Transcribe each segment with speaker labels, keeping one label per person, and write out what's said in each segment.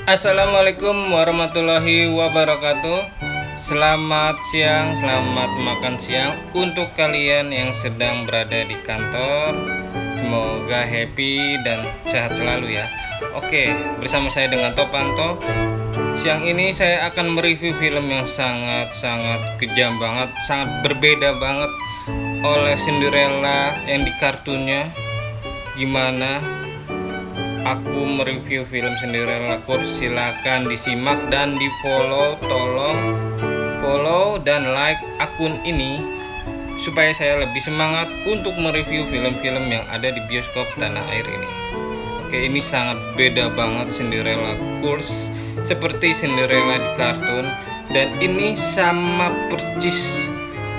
Speaker 1: Assalamualaikum warahmatullahi wabarakatuh. Selamat siang, selamat makan siang untuk kalian yang sedang berada di kantor. Semoga happy dan sehat selalu ya. Oke, bersama saya dengan Topanto. Siang ini saya akan mereview film yang sangat kejam banget, sangat berbeda banget oleh Cinderella yang di kartunnya. Gimana aku mereview film Cinderella Curse? Silakan disimak dan di follow, tolong follow dan like akun ini supaya saya lebih semangat untuk mereview film-film yang ada di bioskop tanah air ini. Oke, ini sangat beda banget Cinderella Curse seperti Cinderella di kartun, dan ini sama percis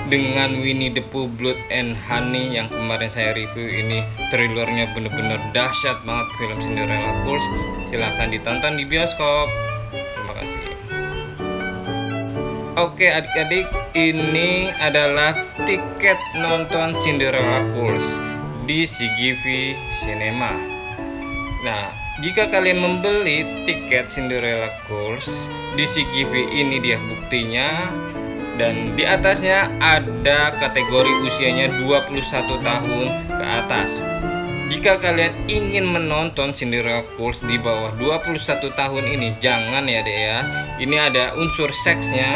Speaker 1: dengan Winnie the Pooh Blood and Honey yang kemarin saya review. Ini thrillernya bener-bener dahsyat banget film Cinderella Curse. Silahkan ditonton di bioskop. Terima kasih. Oke adik-adik, ini adalah tiket nonton Cinderella Curse di CGV Cinema. Nah, jika kalian membeli tiket Cinderella Curse di CGV, ini dia buktinya. Dan di atasnya ada kategori usianya 21 tahun ke atas. Jika kalian ingin menonton Cinderella Curse di bawah 21 tahun ini, jangan ya dek ya. Ini ada unsur seksnya,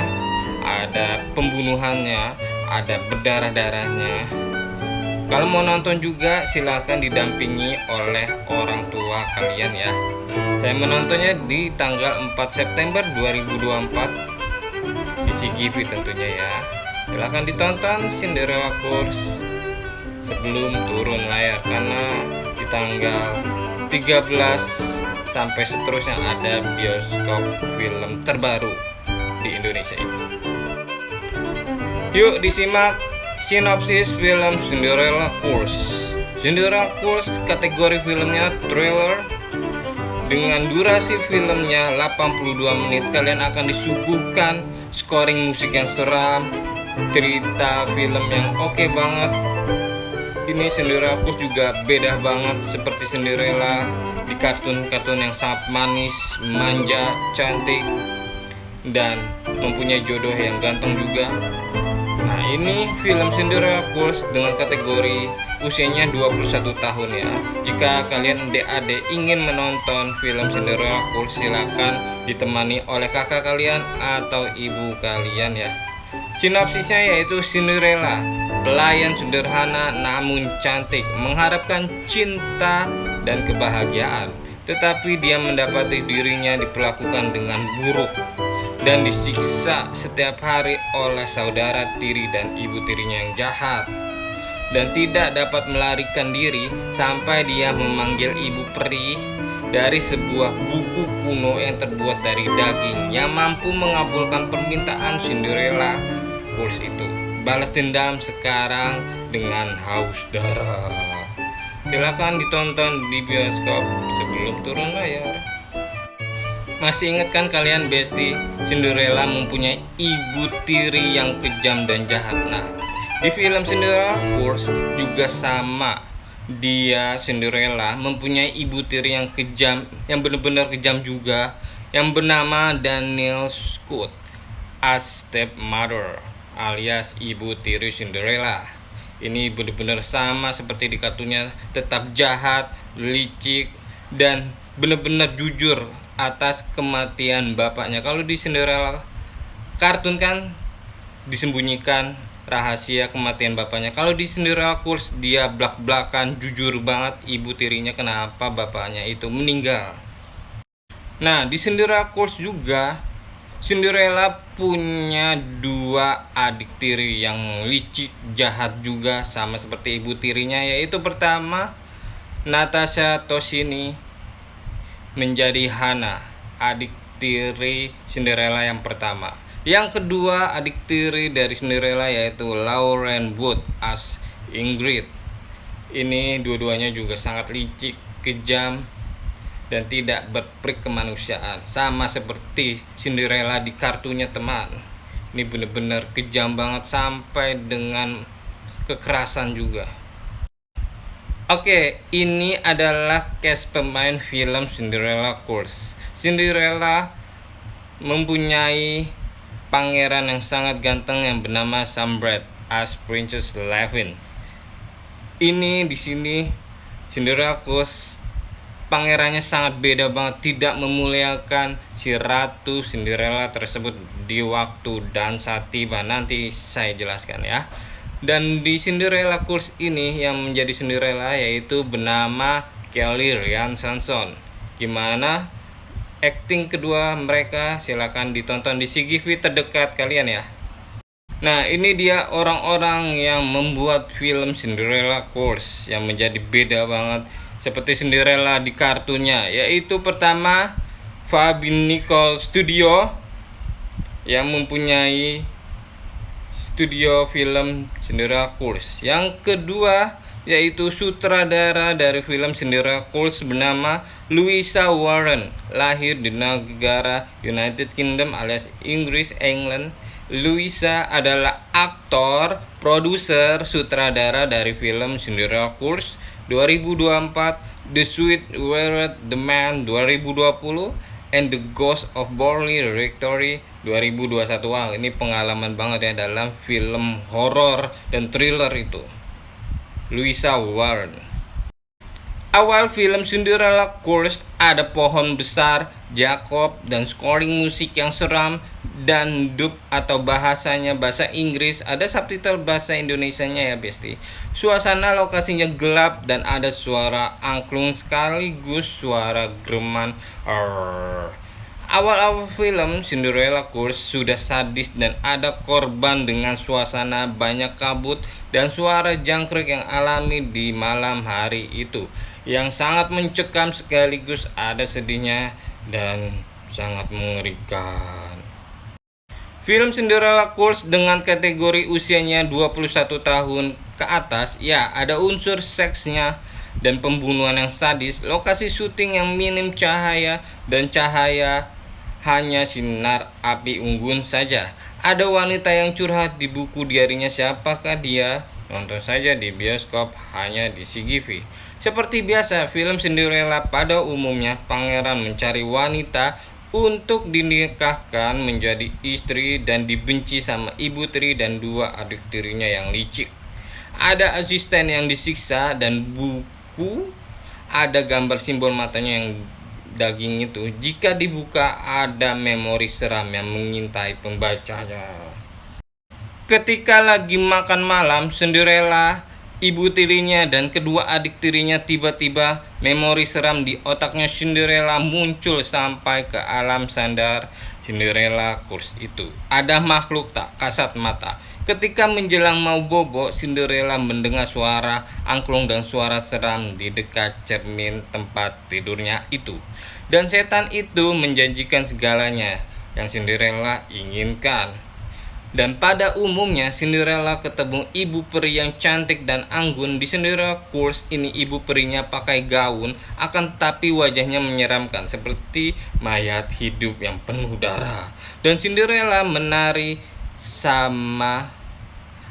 Speaker 1: ada pembunuhannya, ada berdarah-darahnya. Kalau mau nonton juga silahkan didampingi oleh orang tua kalian ya. Saya menontonnya di tanggal 4 September 2024 di CGV tentunya ya. Silahkan ditonton Cinderella Curse sebelum turun layar, karena di tanggal 13 sampai seterusnya ada bioskop film terbaru di Indonesia ini. Yuk disimak sinopsis film Cinderella Curse. Cinderella Curse kategori filmnya thriller. Dengan durasi filmnya 82 menit, kalian akan disuguhkan scoring musik yang seram, cerita film yang oke banget. Ini Cinderella Curse juga beda banget seperti Cinderella di kartun-kartun yang sangat manis, manja, cantik, dan mempunyai jodoh yang ganteng juga. Nah, ini film Cinderella Curse dengan kategori usianya 21 tahun ya. Jika kalian adik-adik ingin menonton film Cinderella Curse, silakan ditemani oleh kakak kalian atau ibu kalian ya. Sinopsisnya yaitu Cinderella, pelayan sederhana namun cantik, mengharapkan cinta dan kebahagiaan, tetapi dia mendapati dirinya diperlakukan dengan buruk dan disiksa setiap hari oleh saudara tiri dan ibu tirinya yang jahat, dan tidak dapat melarikan diri sampai dia memanggil ibu peri dari sebuah buku kuno yang terbuat dari daging yang mampu mengabulkan permintaan Cinderella Curse itu. Balas dendam sekarang dengan haus darah. Silakan ditonton di bioskop sebelum turun layar. Masih ingat kan kalian Besti, Cinderella mempunyai ibu tiri yang kejam dan jahat. Nah, di film Cinderella Curse juga sama. Dia Cinderella mempunyai ibu tiri yang kejam, yang benar-benar kejam juga, yang bernama Danielle Scott as stepmother alias ibu tiri Cinderella. Ini benar-benar sama seperti di kartunya, tetap jahat, licik, dan benar-benar jujur atas kematian bapaknya. Kalau di Cinderella kartun kan disembunyikan rahasia kematian bapaknya. Kalau di Cinderella Curse dia blak-blakan, jujur banget ibu tirinya kenapa bapaknya itu meninggal. Nah, di Cinderella Curse juga Cinderella punya dua adik tiri yang licik, jahat juga sama seperti ibu tirinya, yaitu pertama Natasha Toshini menjadi Hana, adik tiri Cinderella yang pertama. Yang kedua adik tiri dari Cinderella yaitu Lauren Wood as Ingrid. Ini dua-duanya juga sangat licik, kejam, dan tidak berperi kemanusiaan, sama seperti Cinderella di kartunya teman. Ini benar-benar kejam banget sampai dengan kekerasan juga. Oke, ini adalah cast pemain film Cinderella Curse. Cinderella mempunyai pangeran yang sangat ganteng yang bernama Sambret as Princess Levin. Ini di sini Cinderella Curse pangerannya sangat beda banget, tidak memuliakan si Ratu Cinderella tersebut di waktu dan saat tiba. Nanti saya jelaskan ya. Dan di Cinderella Curse ini yang menjadi Cinderella yaitu bernama Kelly Ryan Sanson. Gimana acting kedua mereka? Silakan ditonton di CGV terdekat kalian ya. Nah, ini dia orang-orang yang membuat film Cinderella Curse yang menjadi beda banget seperti Cinderella di kartunnya, yaitu pertama Fabin Nicole Studio yang mempunyai studio film Cinderella Curse. Yang kedua yaitu sutradara dari film Cinderella Curse bernama Louisa Warren, lahir di negara United Kingdom alias Inggris, England. Louisa adalah aktor, produser, sutradara dari film Cinderella Curse 2024, The Sweet Wired the Man 2020, and The Ghost of Borley Rectory 2021. Wah, ini pengalaman banget ya dalam film horor dan thriller itu. Louisa Warren. Awal film Cinderella Curse ada pohon besar, Jacob, dan scoring musik yang seram, dan dub atau bahasanya bahasa Inggris, ada subtitle bahasa Indonesianya ya besti. Suasana lokasinya gelap dan ada suara angklung sekaligus suara gereman. Awal-awal film Cinderella Curse sudah sadis dan ada korban dengan suasana banyak kabut dan suara jangkrik yang alami di malam hari itu, yang sangat mencekam sekaligus ada sedihnya dan sangat mengerikan. Film Cinderella Curse dengan kategori usianya 21 tahun ke atas, ya ada unsur seksnya dan pembunuhan yang sadis, lokasi syuting yang minim cahaya dan cahaya hanya sinar api unggun saja. Ada wanita yang curhat di buku diarinya, siapakah dia? Nonton saja di bioskop hanya di CGV. Seperti biasa, film Cinderella pada umumnya pangeran mencari wanita untuk dinikahkan menjadi istri dan dibenci sama ibu tiri dan dua adik tirinya yang licik. Ada asisten yang disiksa dan buku ada gambar simbol matanya yang daging itu. Jika dibuka ada memori seram yang mengintai pembacanya. Ketika lagi makan malam, Cinderella, ibu tirinya dan kedua adik tirinya tiba-tiba memori seram di otaknya Cinderella muncul sampai ke alam sadar Cinderella Curse itu. Ada makhluk tak kasat mata. Ketika menjelang mau bobo, Cinderella mendengar suara angklung dan suara seram di dekat cermin tempat tidurnya itu. Dan setan itu menjanjikan segalanya yang Cinderella inginkan. Dan pada umumnya Cinderella ketemu ibu peri yang cantik dan anggun. Di Cinderella Curse ini ibu perinya pakai gaun, akan tetapi wajahnya menyeramkan seperti mayat hidup yang penuh darah. Dan Cinderella menari sama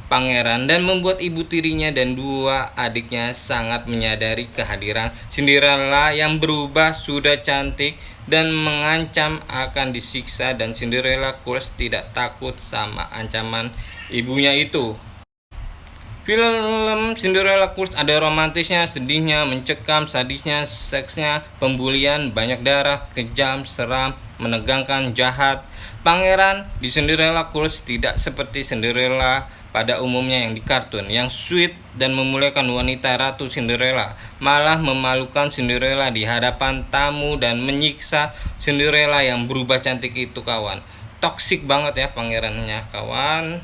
Speaker 1: pangeran dan membuat ibu tirinya dan dua adiknya sangat menyadari kehadiran Cinderella yang berubah sudah cantik dan mengancam akan disiksa, dan Cinderella Curse tidak takut sama ancaman ibunya itu. Film Cinderella Curse ada romantisnya, sedihnya, mencekam, sadisnya, seksnya, pembulian, banyak darah, kejam, seram, menegangkan, jahat. Pangeran di Cinderella Curse tidak seperti Cinderella pada umumnya yang di kartun, yang sweet dan memuliakan wanita Ratu Cinderella, malah memalukan Cinderella di hadapan tamu dan menyiksa Cinderella yang berubah cantik itu kawan. Toksik banget ya pangerannya kawan.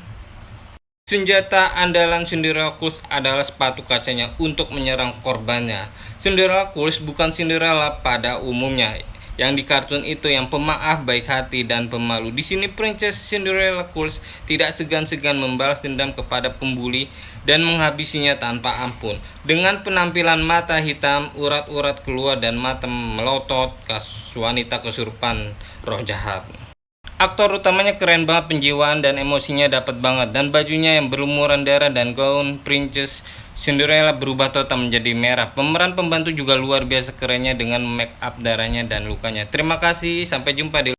Speaker 1: Senjata andalan Cinderella Curse adalah sepatu kacanya untuk menyerang korbannya. Cinderella Curse bukan Cinderella pada umumnya yang di kartun itu, yang pemaaf, baik hati, dan pemalu. Di sini Princess Cinderella Curse tidak segan-segan membalas dendam kepada pembuli dan menghabisinya tanpa ampun. Dengan penampilan mata hitam, urat-urat keluar, dan mata melotot, wanita kesurupan roh jahat. Aktor utamanya keren banget, penjiwaan dan emosinya dapat banget, dan bajunya yang berlumuran darah dan gaun Princess Cinderella berubah total menjadi merah. Pemeran pembantu juga luar biasa kerennya dengan make up darahnya dan lukanya. Terima kasih, sampai jumpa di